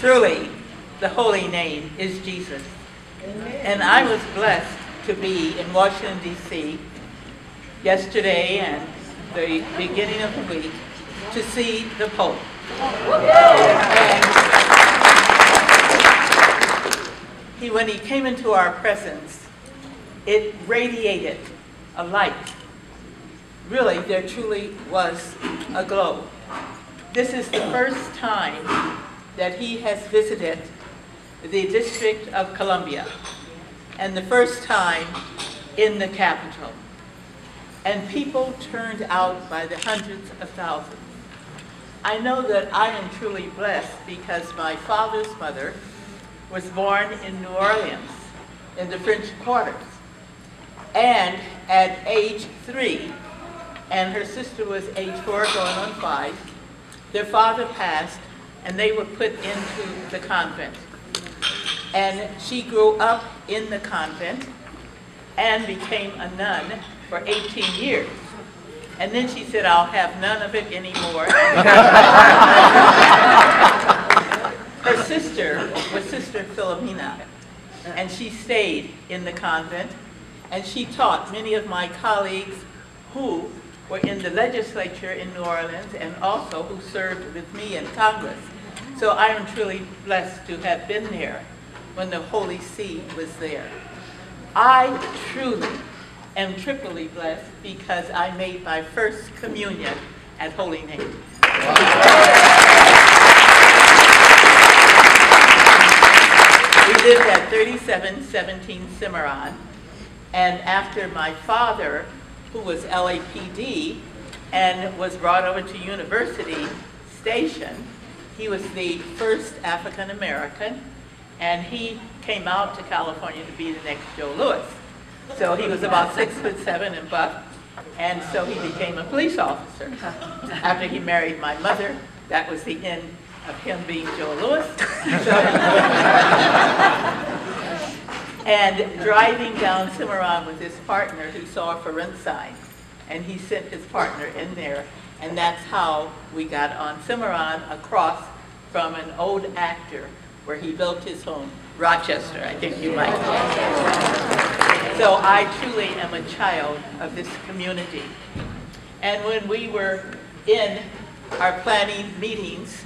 Truly, the holy name is Jesus. And I was blessed to be in Washington, D.C. yesterday and the beginning of the week to see the Pope. And when he came into our presence, it radiated a light. Really, there truly was a glow. This is the first time that he has visited the District of Columbia, and the first time in the capital. And people turned out by the hundreds of thousands. I know that I am truly blessed because my father's mother was born in New Orleans in the French quarters. And at age 3, and her sister was age 4 going on 5, their father passed and they were put into the convent. And she grew up in the convent and became a nun for 18 years. And then she said, I'll have none of it anymore. Her sister was Sister Philomena, and she stayed in the convent, and she taught many of my colleagues who were in the legislature in New Orleans and also who served with me in Congress. So I am truly blessed to have been there when the Holy See was there. I truly am triply blessed because I made my first communion at Holy Name. We lived at 3717 Cimarron, and after my father, who was LAPD and was brought over to University Station, he was the first African American, and he came out to California to be the next Joe Louis. So he was about 6'7" and buff, and so he became a police officer. After he married my mother, that was the end of him being Joe Louis. And driving down Cimarron with his partner, he saw a for rent sign, and he sent his partner in there, and that's how we got on Cimarron across from an old actor where he built his home, Rochester, I think you might know. So I truly am a child of this community. And when we were in our planning meetings,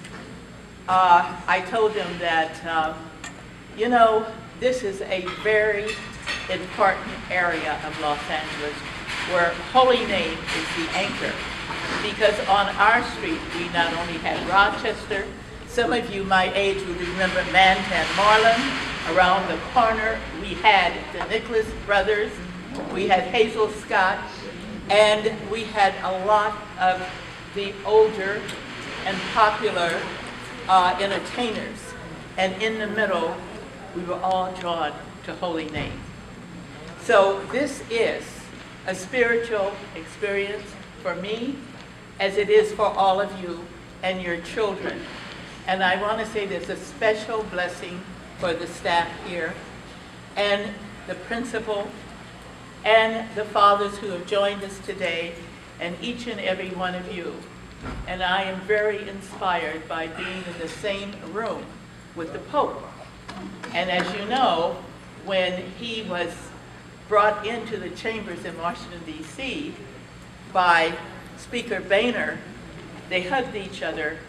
I told them that, you know, this is a very important area of Los Angeles where Holy Name is the anchor. Because on our street, we not only had Rochester, some of you my age would remember Mantan Marlin. Around the corner, we had the Nicholas brothers, we had Hazel Scott, and we had a lot of the older and popular entertainers. And in the middle, we were all drawn to Holy Name. So this is a spiritual experience for me, as it is for all of you and your children. And I want to say there's a special blessing for the staff here, and the principal, and the fathers who have joined us today, and each and every one of you. And I am very inspired by being in the same room with the Pope. And as you know, when he was brought into the chambers in Washington, D.C. by Speaker Boehner, they hugged each other,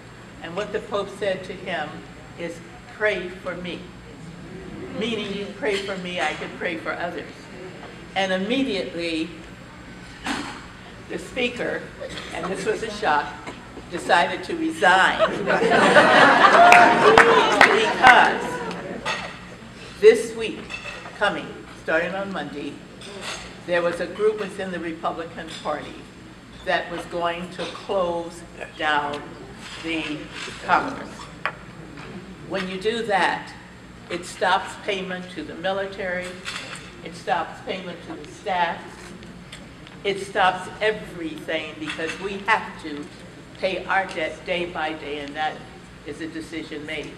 and what the Pope said to him is, pray for me. Meaning, you pray for me, I can pray for others. And immediately, the speaker, and this was a shock, decided to resign. Because this week, coming, starting on Monday, there was a group within the Republican Party that was going to close down the Congress. When you do that, it stops payment to the military, it stops payment to the staff, it stops everything because we have to pay our debt day by day, and that is a decision made.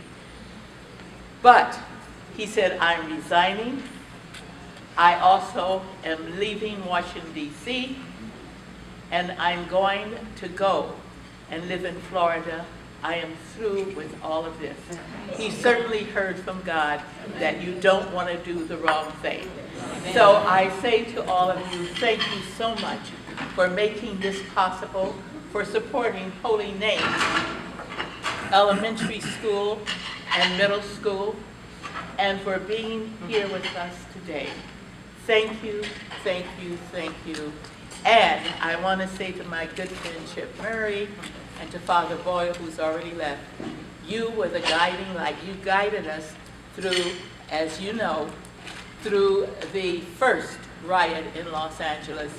But he said, I'm resigning. I also am leaving Washington, D.C., and I'm going to go and live in Florida I am through with all of this. He certainly heard from God that you don't want to do the wrong thing. So I say to all of you, thank you so much for making this possible, for supporting Holy Name Elementary School and Middle School, and for being here with us today. Thank you, thank you, thank you. And I want to say to my good friend Chip Murray and to Father Boyle, who's already left, you were the guiding light. You guided us through, as you know, through the first riot in Los Angeles.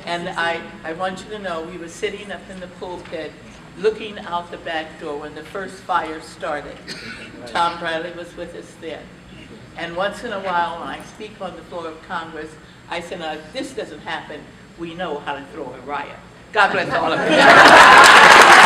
And I want you to know we were sitting up in the pulpit looking out the back door when the first fire started. Tom Bradley was with us then. And once in a while when I speak on the floor of Congress, I say, now if this doesn't happen, we know how to throw a riot. God bless all of you.